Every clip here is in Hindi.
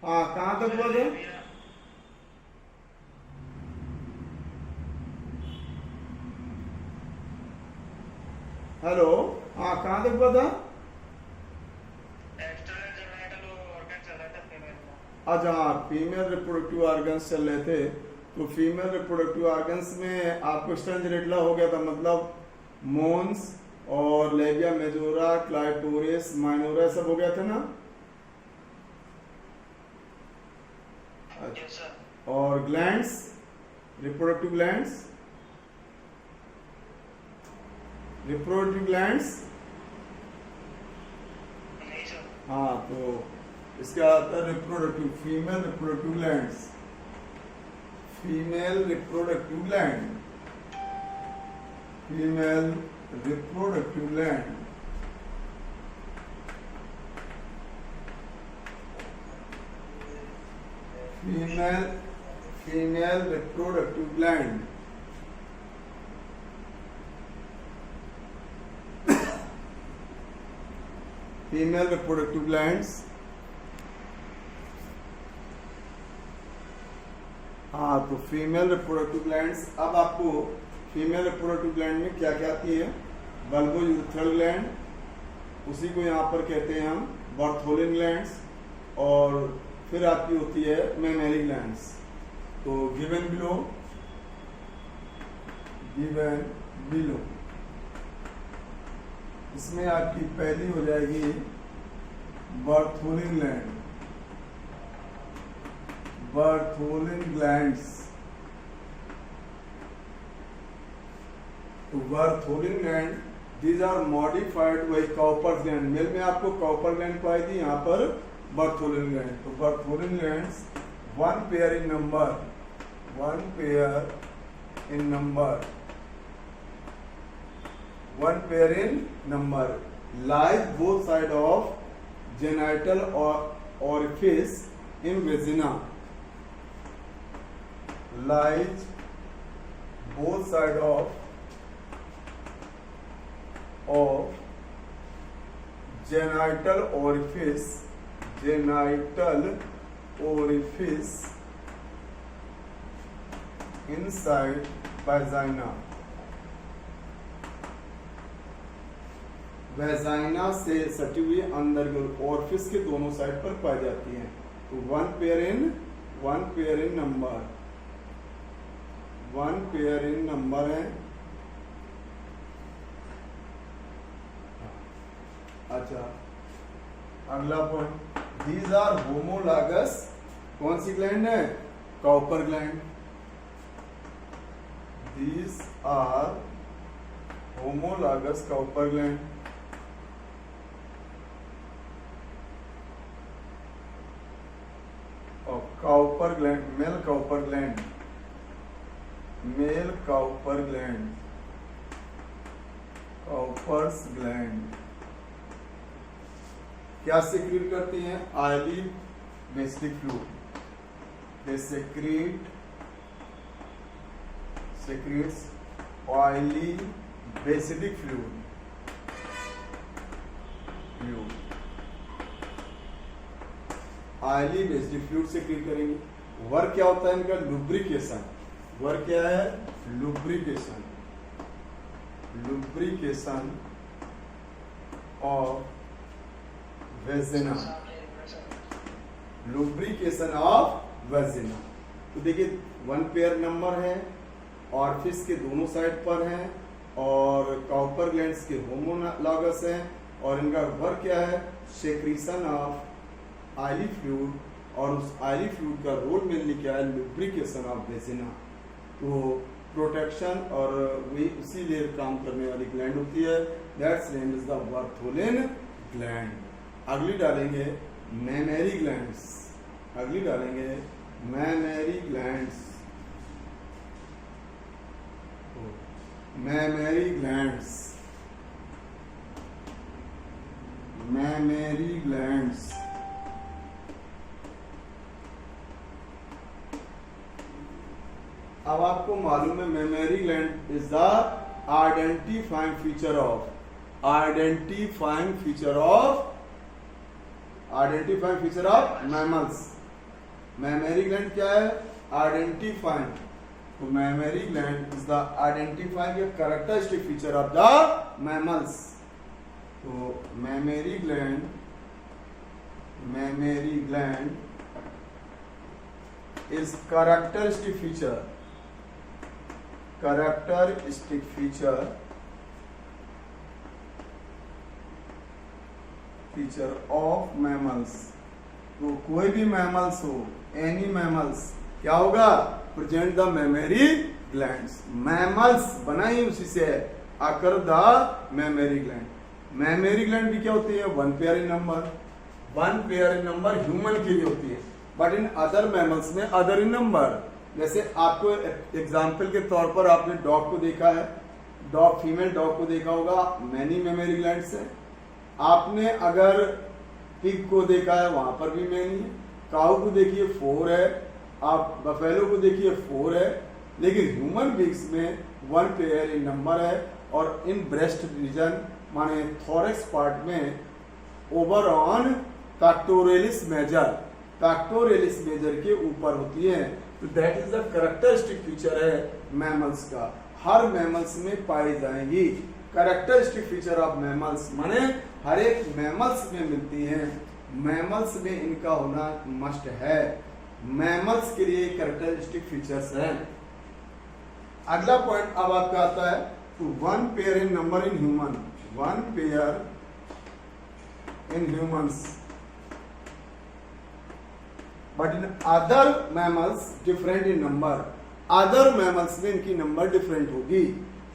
हाँ, कहाँ तक हुआ था? हेलो। हाँ, कहाँ तक हुआ था? एक्सटर्नल जेनाइटल ऑर्गन चल रहा था फीमेल का। अच्छा, हाँ, फीमेल रिप्रोडक्टिव ऑर्गन्स चल रहे थे। तो फीमेल रिप्रोडक्टिव ऑर्गन्स में आपको स्टर्नजेनिटला हो गया था, मतलब मोन्स और लेबिया मेजोरा, क्लाइटोरिस माइनोरा सब हो गया था ना? Yes sir. और glands, reproductive glands, reproductive glands. नहीं सर। हाँ, तो इसका आता है reproductive, female reproductive glands, female reproductive gland, female reproductive gland. Female female reproductive gland. Female reproductive glands. हाँ, तो फीमेल रिप्रोडक्टिव ग्लैंड्स, अब आपको फीमेल रिप्रोडक्टिव ग्लैंड में क्या क्या आती है? बल्बोयूरेथ्रल ग्लैंड, उसी को यहाँ पर कहते हैं हम बर्थोलिन ग्लैंड्स, और फिर आपकी होती है मेमरी ग्लैंड्स। तो गिवन बिलो, गिवन बिलो, इसमें आपकी पहली हो जाएगी बर्थोलिन ग्लैंड, बर्थोलिन ग्लैंड्स। तो Bartholin gland, these are modified by Cowper gland. Male में आपको काउपर ग्लैंड पाई थी, यहाँ पर बर्थोलिन ग्लैंड। तो Bartholin glands, one pair in number, one pair in number, one pair in number, lies both side of genital orifice in vagina, lies both side of genital orifice, genital orifice inside vagina, vagina से सटी हुई अंदर की ओरिफिस के दोनों साइड पर पाई जाती हैं। तो one pair in number, one pair in number है। अच्छा, अगला पॉइंट, दीज आर होमोलागस, कौन सी ग्लैंड है? Cowper gland. These are homologous Cowper gland. Cowper gland, male Cowper gland, male Cowper gland, Cowper's gland क्या सिक्रीट करती हैं? Oily basic fluid, they secretes oily basidic fluid, oily basidic fluid secrete करेंगे। वर्क क्या होता है इनका? लुब्रिकेशन। वर्क क्या है? Lubrication, lubrication of vagina, lubrication of vagina. तो देखिए, वन पेयर नंबर है, ऑरिफिस के दोनों साइड पर हैं, और काउपर ग्लैंड्स के होमोलॉगस हैं, और इनका वर्क क्या है? सेक्रीशन ऑफ ऑयली फ्लूइड, और उस ऑयली फ्लूइड का रोल मेनली क्या है? Lubrication of vagina. तो प्रोटेक्शन और वही उसी लिए काम करने वाली ग्लैंड होती है, that's name is the Bartholin gland. अगली डालेंगे मैमेरी ग्लैंड्स, अगली डालेंगे mammary glands, mammary glands, mammary glands. अब आपको मालूम है mammary gland is the identifying feature of, identifying feature of mammals. Memory gland क्या है? आइडेंटिफाइंग। तो memory gland is the identifying a characteristic feature of the mammals. तो memory gland is characteristic feature of mammals। तो कोई भी मैमल्स हो, एनी मैमल्स, क्या होगा? Present the mammary glands. Mammals बना ही उसी से है, आकर the memory gland. Memory gland भी क्या होती है? One pair in number. One pair in number human के लिए होती है, बट इन अदर मैमल्स में अदर इन नंबर। जैसे आपको एग्जाम्पल के तौर पर आपने डॉग को देखा है, डॉग, फीमेल डॉग को देखा होगा, मैनी मेमोरी ग्लैंड्स है। आपने अगर पिग को देखा है, वहां पर भी मैनी है। काऊ को देखिए 4 है, आप बफेलो को देखिए 4 है। लेकिन ह्यूमन बींग्स में वन पेयर इन नंबर है। और इन ब्रेस्ट रीजन माने थोरेक्स पार्ट में ओवर ऑन पैक्टोरेलिस मेजर के ऊपर होती है। तो that is the characteristic feature है मैमल्स का, हर मैमल्स में पाई जाएंगी। कैरेक्टरिस्टिक फीचर ऑफ मैमल्स माने हर एक मैमल्स में मिलती है, मैमल्स में इनका होना मस्ट है। मैमल्स के लिए कैरेक्टरिस्टिक फीचर्स हैं। अगला पॉइंट अब आपका आता है two one pair in number in human. One pair in humans, but in other mammals different in number. Other mammals में इनकी नंबर डिफरेंट होगी।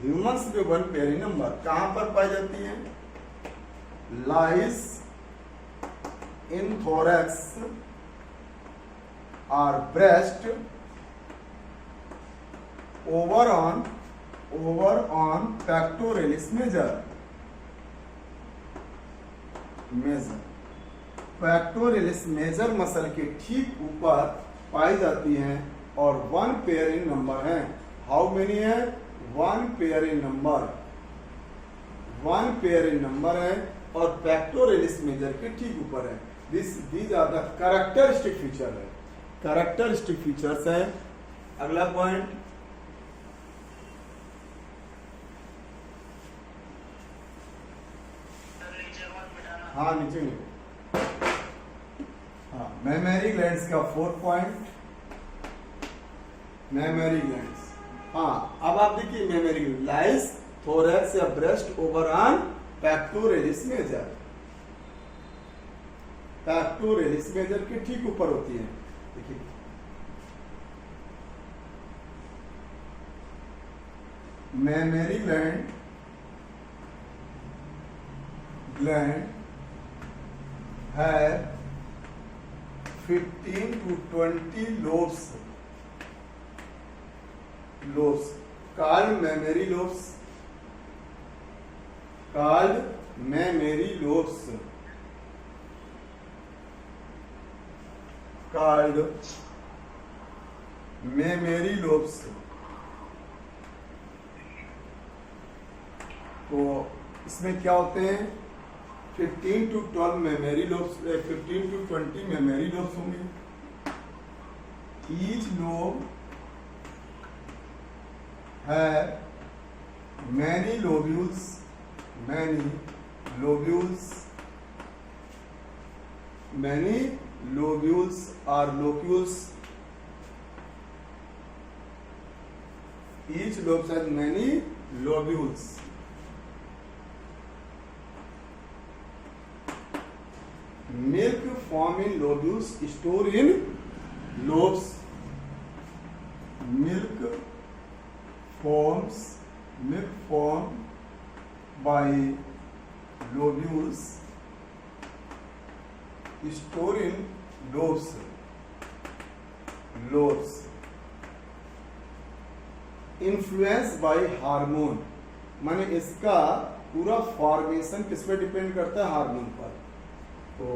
ह्यूमंस में वन पेयर इन नंबर कहां पर पाई जाती है? लाइज इन थोरैक्स और breast over on pectoralis major. Pectoralis major muscle के ठीक ऊपर पाई जाती हैं और वन पेयर इन नंबर है। हाउ मेनी है? One pair in number. One pair in number है और पैक्टोरेलिस मेजर के ठीक ऊपर है। These are the characteristic feature है, कैरेक्टरिस्टिक फीचर्स है। अगला पॉइंट, हाँ नीचे नहीं, हाँ मेमोरी ग्लैंड्स का 4 पॉइंट। मेमोरी ग्लैंड्स, हाँ अब आप देखिए मेमोरी लाइज थोरैक्स या breast over on pectoralis major. Pectoralis major के ठीक ऊपर होती है। देखिए मेमोरी ग्लैंड है 15 to 20 lobes called mammary lobes, तो इसमें क्या होते हैं? 15 to 12 memory lobes, 15 to 20 memory lobes होंगे। ईच लोब है many lobules or locules। each lobe has many lobules। Milk form in lobules, store in lobes। Milk form by lobules, store in lobes। Influence by hormone, माने इसका पूरा फॉर्मेशन किस पे डिपेंड करता है? हार्मोन पर। तो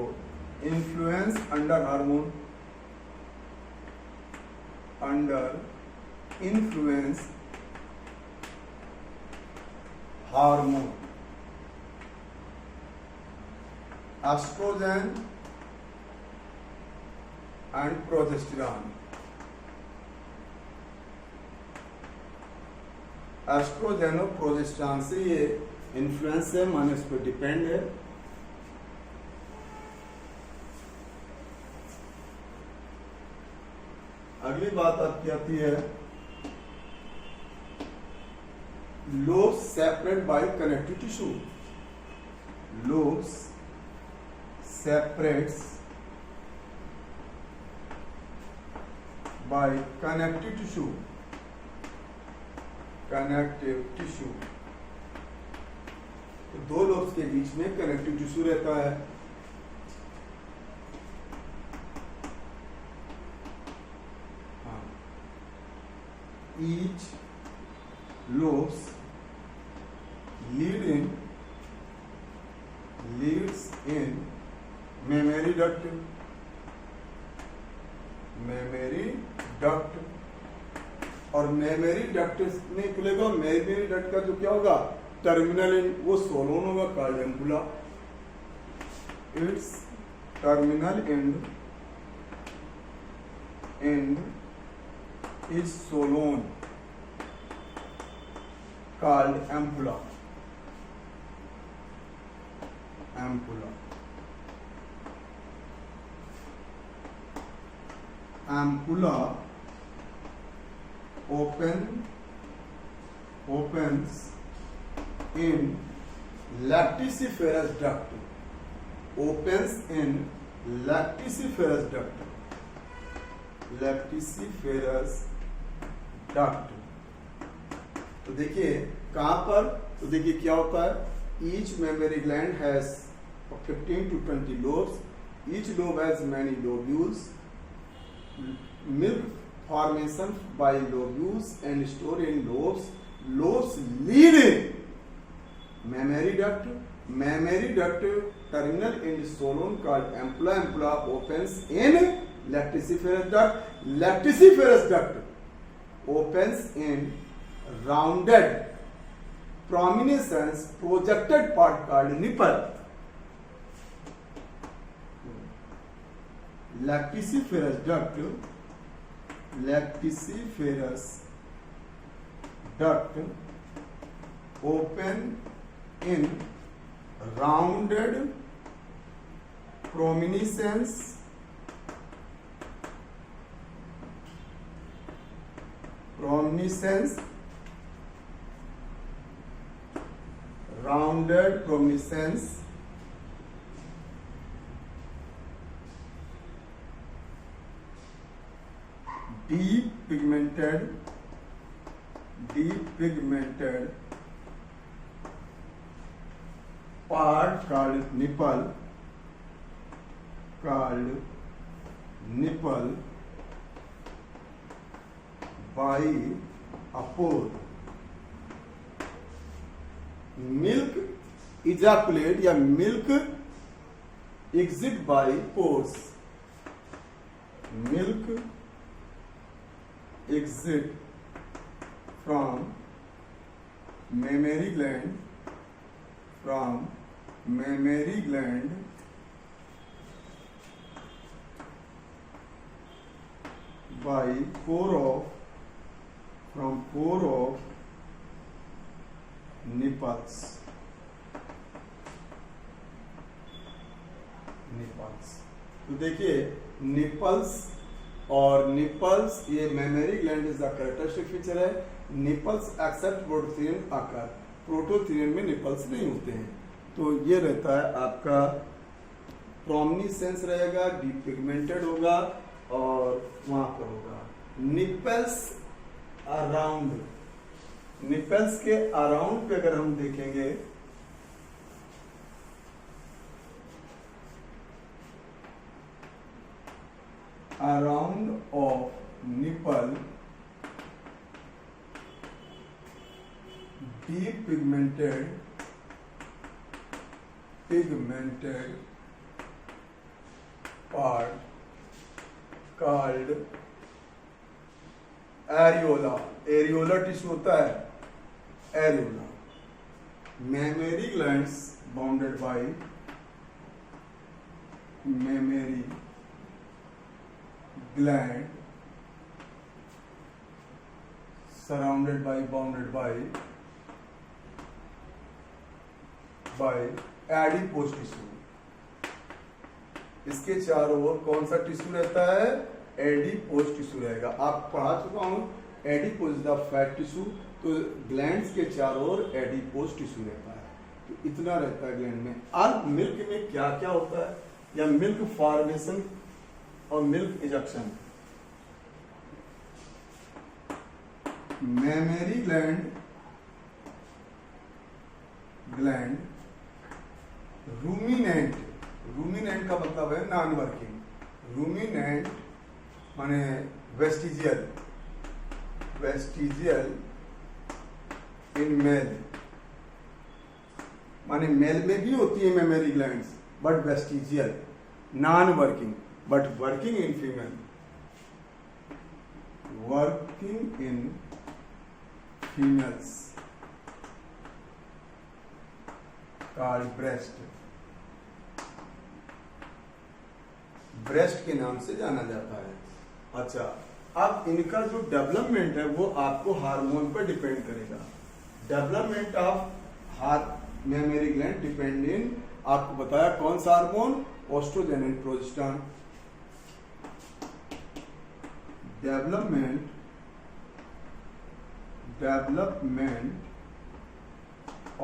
influence under influence hormone, oestrogen and progesterone. Oestrogen और प्रोजेस्टेरॉन से ये इन्फ्लुएंस है, माने उस पर डिपेंड है। अगली बात आपकी आती है lobes separate by connective tissue. Lobes separates bye connective tissue. Connective tissue, तो दो लोब्स के बीच में कनेक्टिव टिश्यू रहता है। Each lobes leads in mammary duct। mammary duct, और मेमोरी डक्ट नहीं खुलेगा। मेमोरी डक्ट का जो क्या होगा, टर्मिनल एंड वो सोलोन होगा, called ampulla. Its terminal end is swollen called ampulla. Ampulla ampulla opens in lactiferous duct। opens in lactiferous duct। lactiferous duct, तो देखिए कहां पर, तो देखिए क्या होता है, each mammary gland has 15 to 20 lobes। each lobe has many lobules। milk formation by lobules and store in lobes। lobes lead in mammary duct। mammary duct terminal end soleum called ampulla। ampulla opens in lactiferous duct। lactiferous duct opens in rounded prominence projected part called nipple। lactiferous duct open in rounded prominence rounded prominence deep pigmented part called nipple by a pore। milk ejaculate या milk exit by pores। milk exit from mammary gland by pore of nipples। तो देखिए निपल्स और निपल्स ये memory gland is the characteristic feature है। निपल्स एक्सेप्ट प्रोटोथियन आकार, प्रोटोथियन में निपल्स नहीं होते हैं। तो ये रहता है आपका प्रोमिनिसेंस रहेगा, डीप पिगमेंटेड होगा और वहां पर होगा निपल्स अराउंड। निपल्स के अराउंड पे अगर हम देखेंगे around of nipple deep pigmented part called areola। areola tissue होता है areola। mammary glands bounded by mammary gland surrounded by, bounded by adipose tissue. इसके चारों ओर कौन सा टिश्यू रहता है? एडिपोज टिश्यू रहेगा। आप पढ़ा चुका हूं, एडिपोज द फैट टिश्यू। तो ग्लैंड्स के चारों ओर एडिपोज टिश्यू रहता है। तो इतना रहता है ग्लैंड में। अब मिल्क में क्या क्या होता है, या मिल्क फॉर्मेशन और milk ejection. Mammary gland ruminant, ruminant का मतलब है नॉन वर्किंग। रूमिनेंट माने वेस्टिजियल, वेस्टिजियल इन मेल, माने मेल में भी होती है memory glands, but vestigial, non working, but working in female, working in females called breast. Breast के नाम से जाना जाता है। अच्छा, अब इनका जो डेवलपमेंट है वो आपको हार्मोन पर डिपेंड करेगा। Development of memory gland depend in, आपको बताया कौन सा हार्मोन? Oestrogen and progesterone. Development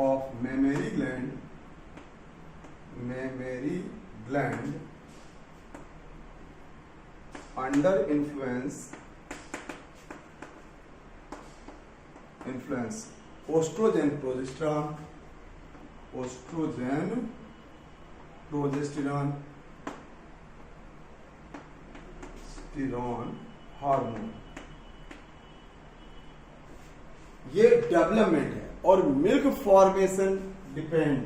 of mammary gland under influence estrogen progesterone hormone, ये डेवलपमेंट है। और milk formation depend,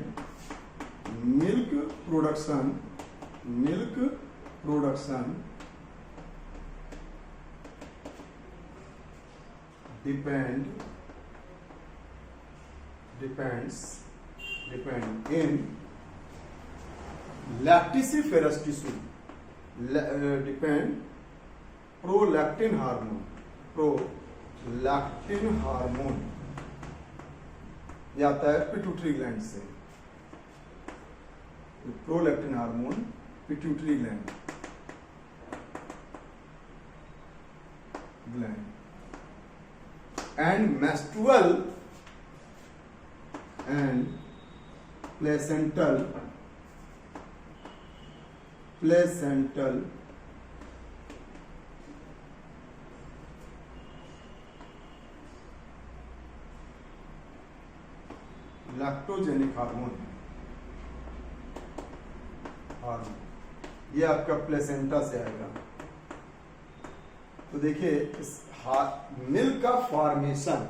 milk production depends in lactiferous tissue, depend prolactin hormone ये आता है पिट्यूटरी ग्लैंड से। Prolactin hormone pituitary gland and menstrual and placental lactogenic hormone, ये आपका प्लेसेंटा से आएगा। तो देखिए इस मिल्क का फॉर्मेशन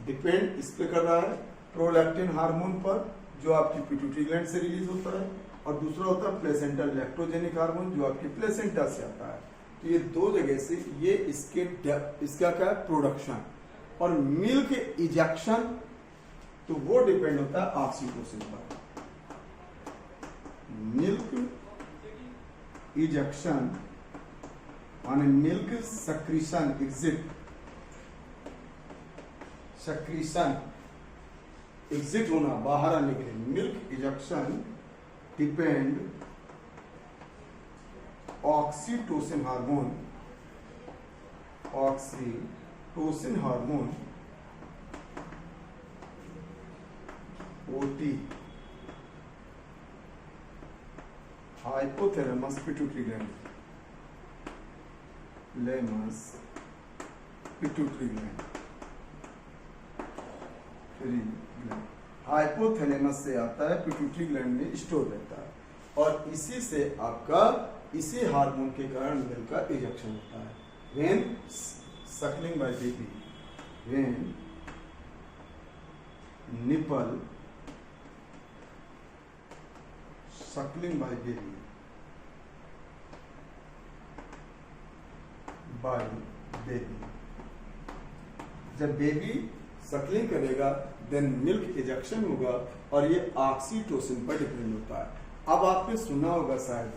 डिपेंड इस पे कर रहा है प्रोलैक्टिन हार्मोन पर, जो आपकी पिट्यूटरी ग्लैंड से रिलीज होता है, और दूसरा होता है प्लेसेंटल लैक्टोजेनिक हार्मोन जो आपकी प्लेसेंटा से आता है। तो ये दो जगह से ये इसका क्या प्रोडक्शन और मिल्क इजेक्शन, तो वो डिपेंड होता है ऑक्सीटोसिन पर। मिल्क इजेक्शन माने मिल्क सक्रीशन, एग्जिट होना, बाहर आने के लिए। Milk ejection depend oxytocin hormone OT, hypothalamus pituitary gland, lemons pituitary gland, hypothalamus से आता है, पिट्यूटरी ग्लैंड में स्टोर रहता है, और इसी से आपका इसी हार्मोन के कारण मिल्क का इजेक्शन होता है। When suckling by baby, when nipple suckling by baby जब बेबी सक्लिंग करेगा देन मिल्क इजेक्शन होगा और ये ऑक्सीटोसिन पर डिपेंड होता है। अब आपने सुना होगा शायद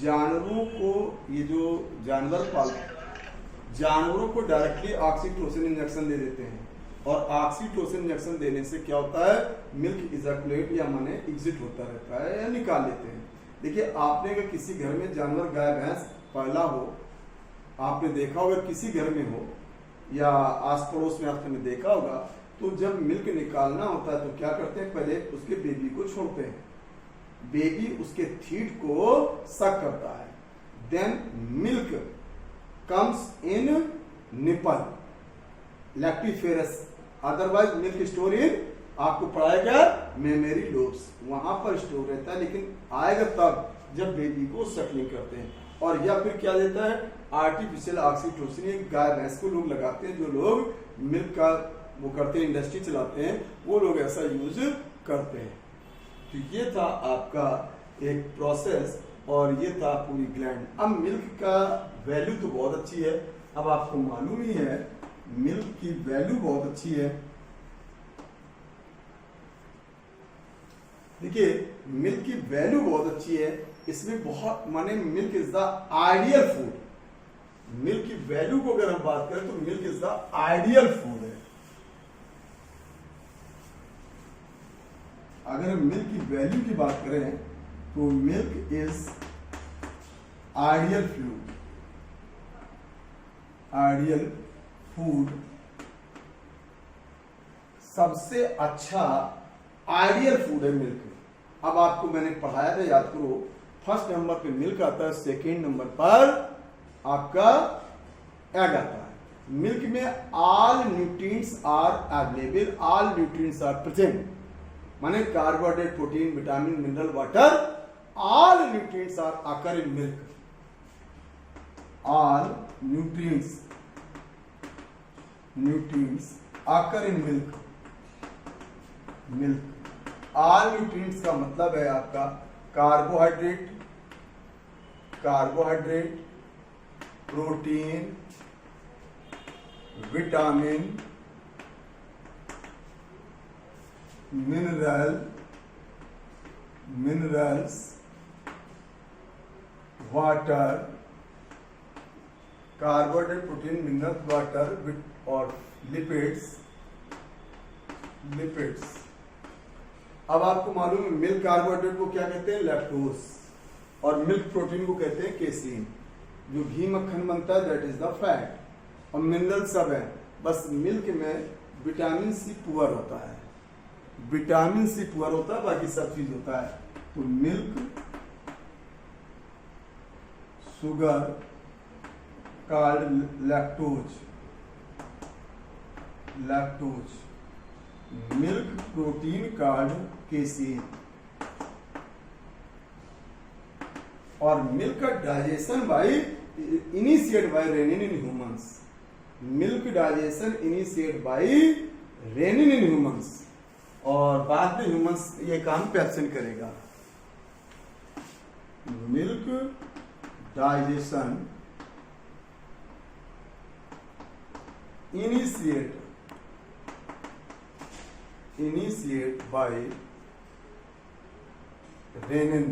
जानवरों को, ये जो जानवर जानवरों को डायरेक्टली ऑक्सीटोसिन इंजेक्शन दे देते हैं, और ऑक्सीटोसिन इंजेक्शन देने से क्या होता है, मिल्क इजैकुलेट या माने एग्जिट होता रहता है या निकाल लेते हैं। देखिए, आपने अगर किसी घर में जानवर गाय भैंस पाला हो, आपने देखा होगा किसी घर में हो या आस पड़ोस में आपने देखा होगा, तो जब मिल्क निकालना होता है तो क्या करते हैं, पहले उसके बेबी को छोड़ते हैं, बेबी उसके थीट को सक करता है, then milk comes in nipple lactiferous, otherwise milk store in, आपको पढ़ाएगा मेमोरी लोब्स, वहां पर स्टोर रहता है, लेकिन आएगा तब जब बेबी को सकलिंग करते हैं। और या फिर क्या देता है, आर्टिफिशियल ऑक्सीटोसिन, गाय भैंस को लोग लगाते हैं, जो लोग मिल्क का वो करते हैं, इंडस्ट्री चलाते हैं, वो लोग ऐसा यूज करते हैं। तो ये था आपका एक प्रोसेस और ये था पूरी ग्लैंड। अब मिल्क का वैल्यू तो बहुत अच्छी है, अब आपको मालूम ही है मिल्क की वैल्यू बहुत अच्छी है। देखिए, मिल्क की वैल्यू बहुत अच्छी है, इसमें बहुत माने milk is the ideal food. Milk की वैल्यू को अगर हम बात करें तो milk is the ideal food है। अगर हम मिल्क की वैल्यू की बात करें तो milk is ideal food, ideal food सबसे अच्छा आइडियल फूड है मिल्क। अब आपको मैंने पढ़ाया था, याद करो, फर्स्ट नंबर पे मिल्क आता है, सेकेंड नंबर पर आपका एग आता है। मिल्क में all nutrients are available, all nutrients are present, माने carbohydrate, protein, vitamin, mineral, water, all nutrients are occur in milk, all nutrients occur in milk. Milk all nutrients का मतलब है आपका carbohydrate, protein, vitamin, minerals, water, carbohydrate, protein, minerals, water और लिपिड्स। अब आपको मालूम है मिल्क कार्बोहाइड्रेट को क्या कहते हैं, लैक्टोज, और मिल्क प्रोटीन को कहते हैं केसीन। जो घी मक्खन बनता है दैट इज द फैट, और मिनरल सब है। बस मिल्क में विटामिन सी पुअर होता है, विटामिन सी पुअर होता है, बाकी सब चीज होता है। तो milk sugar called lactose, milk protein called casein. और मिल्क का digestion initiate by rennin in humans, milk digestion initiate by rennin in humans, और बाद में ह्यूमंस ये काम पेप्सिन करेगा। Milk digestion initiate by rennin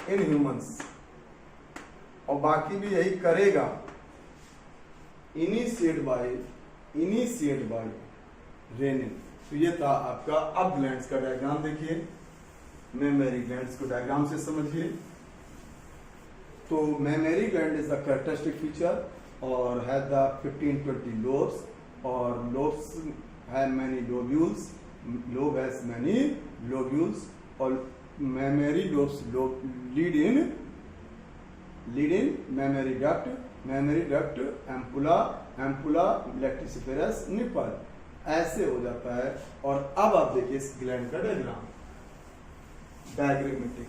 in humans, और बाकी भी यही करेगा, इनिशिएट बाय रेनिन। तो ये था आपका। अब ग्लैंड्स का डायग्राम देखिए, मेमरी ग्लैंड्स को डायग्राम से समझिए। तो mammary gland is the characteristic feature और हैज द 15-20 lobes, और lobes have many lobules, lobe has many lobules, और mammary lobes lead in mammary duct, ampulla, lactiferous nipple, ऐसे हो जाता है। और अब आप देखिए इस ग्लैंड का डायग्राम, डायग्रामेटिक।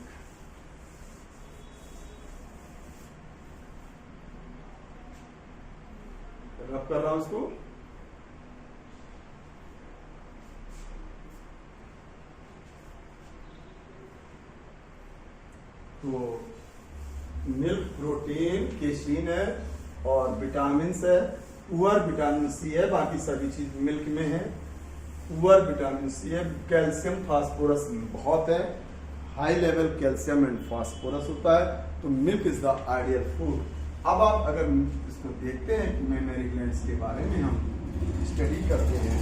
रब कर रहा हूं उसको। तो मिल्क प्रोटीन केसीन है और विटामिन है, पुअर विटामिन सी है, बाकी सभी चीज मिल्क में है। पुअर विटामिन सी है, कैल्शियम फास्फोरस बहुत है, high level calcium and phosphorus होता है, तो milk is the ideal food. अब आप अगर इसको देखते हैं कि मेमरी ग्लैंड्स के बारे में हम स्टडी करते हैं,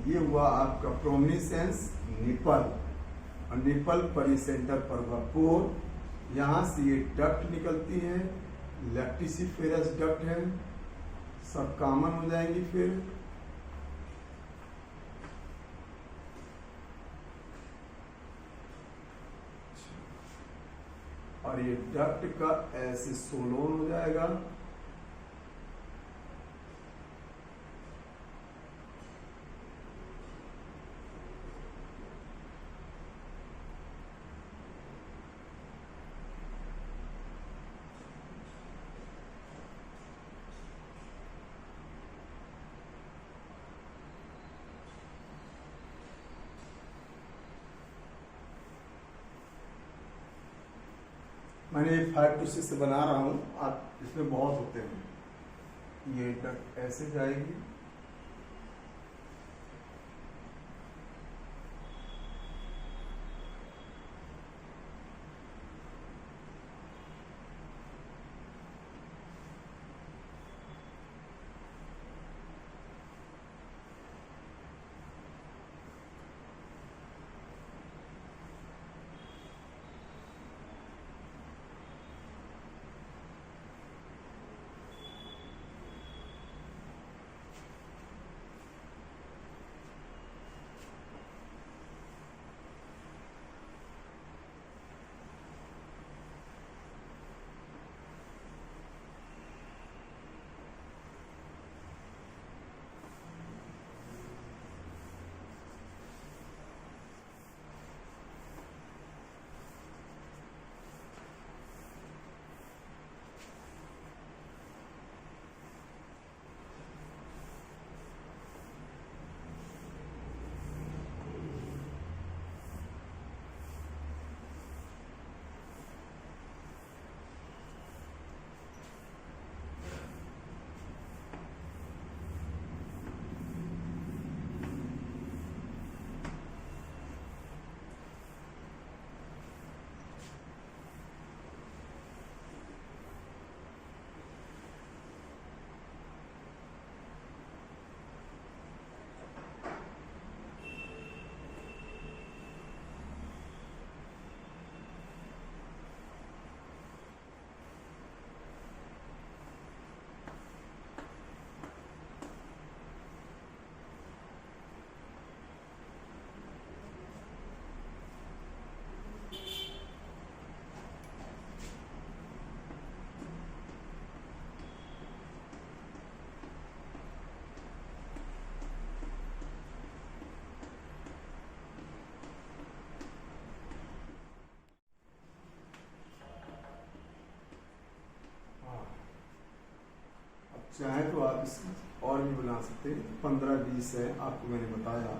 ये हुआ आपका प्रोमिनेंस निपल, और निपल परिसेंटर पर भरपूर, यहाँ से ये डक्ट निकलती है, लैक्टिसिफेरस डक्ट है, सब कॉमन हो जाएंगी फिर। और ये डक्ट का ऐसे सोलोन हो जाएगा, मैंने 5 to 6 बना रहा हूँ, आप इसमें बहुत होते हैं। ये डक्ट ऐसे जाएगी, चाहे तो आप इसमें और भी बना सकते हैं। 15-20 है, आपको मैंने बताया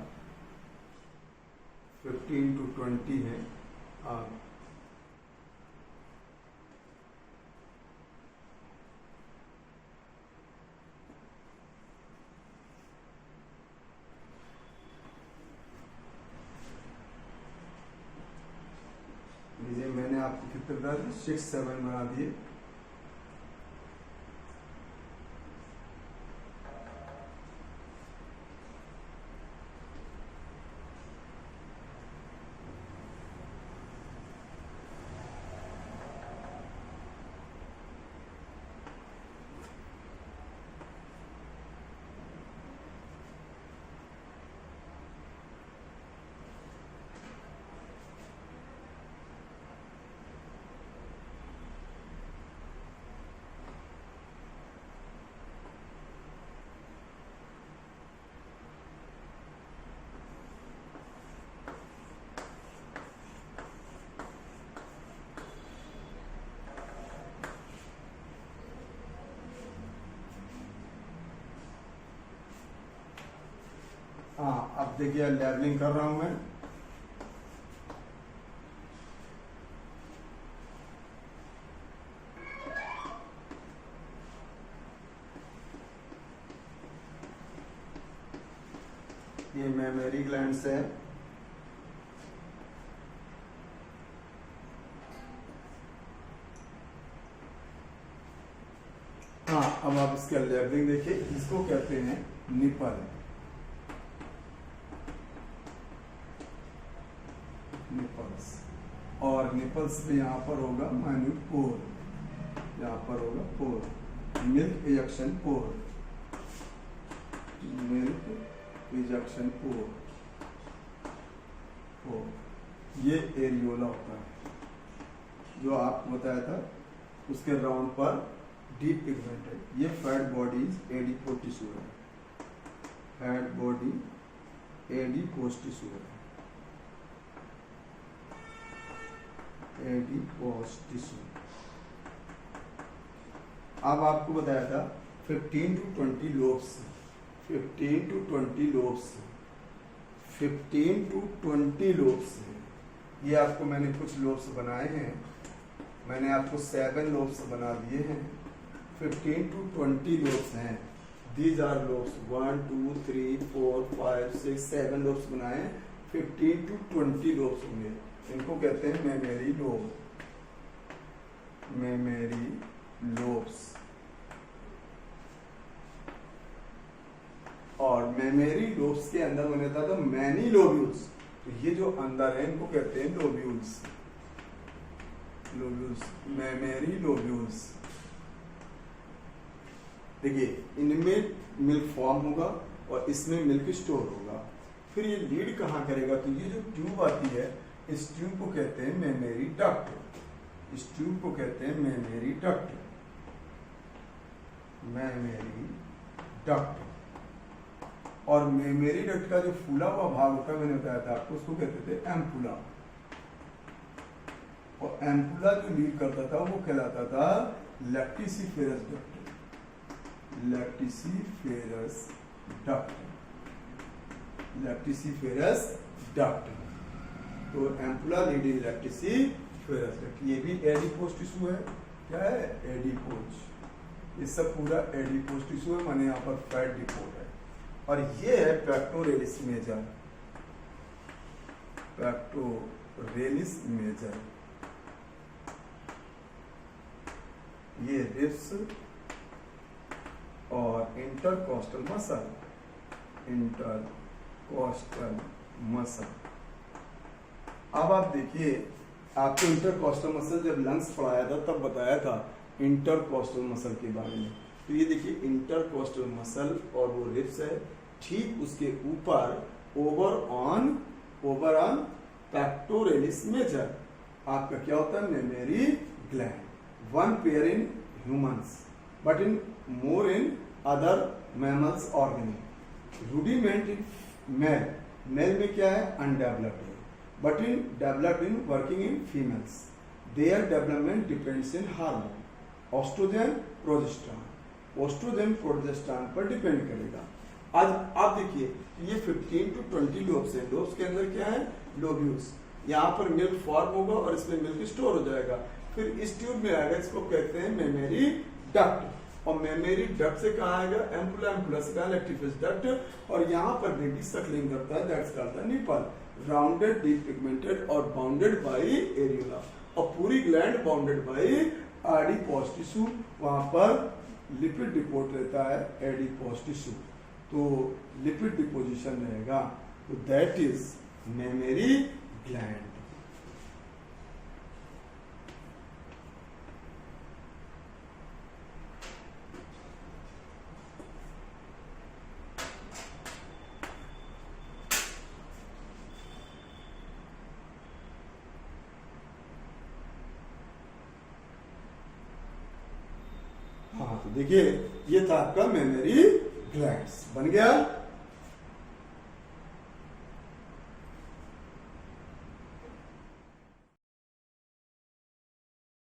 15 to 20 है। आप लीजिए, मैंने आपको कितने बता दिए, 6-7 बना दिए। हाँ, अब देखिए लेवलिंग कर रहा हूं मैं। ये मेमोरी ग्लैंड्स है। हाँ, अब आप इसका लेबलिंग देखिए, इसको कहते हैं निपल। निपल्स, और निपल्स पे यहाँ पर होगा माइन्यूट पोर, यहाँ पर होगा पोर, मिल्क इजेक्शन पोर, मिल्क इजेक्शन पोर, ये एरियोला होता है जो आपको बताया था, उसके राउंड पर डीप पिगमेंटेड। ये फैट बॉडीज एडिपोज टिश्यू है, फैट बॉडी एडिपोज टिश्यू है, एडिपोज टिश्यू। अब आपको बताया था 15 to 20 lobes, 15 to 20 lobes, 15 to 20 lobes. ये आपको मैंने कुछ लोब्स बनाए हैं, मैंने आपको 7 लोब्स बना दिए हैं। 15 to 20 लोब्स हैं। दीज आर लोब्स, 1 2 3 4 5 6 7 लोब्स बनाए। 15 to 20 लोब्स होंगे, इनको कहते हैं मेमोरी लोब, मेमोरी लोब्स। और मेमोरी लोब्स के अंदर मैंने बताया था मैनी लोब्यूल्स, तो ये जो अंदर है इनको कहते हैं लोब्यूल्स, लोब्यूल्स, मेमोरी लोब्यूल्स। देखिए, इनमें मिल्क फॉर्म होगा और इसमें मिल्क स्टोर होगा। फिर ये लीड कहाँ करेगा, तो ये जो ट्यूब आती है, इस ट्यूब को कहते हैं मेमोरी डक्ट, इस ट्यूब को कहते हैं मेमोरी डक्ट, मेमोरी डक्ट। और मेमोरी डक्ट का जो फूला हुआ भाग होता है, मैंने बताया था आपको, उसको कहते थे एम्पुला। और एम्पुला जो लीड करता था वो कहलाता था लैक्टिसिफेरस डक्ट, लैक्टिसिफेरस डक्ट, लैक्टिसिफेरस डक्ट। तो एम्पुला लीडिंग लैक्टिसिफेरस डक्ट। ये भी एडिपोज टिश्यू है। क्या है? एडिपोज। ये सब पूरा एडिपोज टिश्यू है, माने यहाँ पर फैट डिपोज है। और ये है पेक्टोरेलिस मेजर, पेक्टोरेलिस मेजर। ये रिब्स और इंटरकोस्टल मसल, इंटरकोस्टल मसल। अब आप देखिए, आपको इंटरकोस्टल मसल जब लंग्स पढ़ाया था तब बताया था इंटरकोस्टल मसल के बारे में। तो ये देखिए इंटरकोस्टल मसल और वो रिब्स है, ठीक उसके ऊपर ओवर ऑन पेक्टोरेलिस मेजर आपका क्या होता है? Mammary gland. One pair in humans but in more in other mammals organic. Rudiment in male, male में क्या है? अनडेवलप्ड है, but in developed in working in females. Their development depends in hormone, oestrogen progesterone, oestrogen progesterone पर डिपेंड करेगा। आज आप देखिए, ये 15 to 20 लोब्स हैं। लोब्स के अंदर क्या है? लोब्यूल्स। यहाँ पर मिल्क फॉर्म होगा और इसमें मिल्क स्टोर हो जाएगा, फिर इस ट्यूब में आएगा, इसको कहते हैं मेमोरी डक्ट। और मेमोरी डक्ट से कहाँ आएगा? एम्पुला, एम्पुला से कहाँ? लैक्टिफेस डक्ट। और यहाँ पर बेबी सकलिंग करता है, that's called the nipple. Rounded, deep pigmented और बाउंडेड बाय एरियोला। और पूरी gland bounded by adipose tissue. वहां पर लिपिड डिपोट रहता है, एडिपोज टिश्यू। तो लिपिड डिपोजिशन रहेगा, तो दैट इज मेमोरी ग्लैंड। हाँ, तो देखिए ये था आपका मेमोरी ग्लैंड्स बन गया।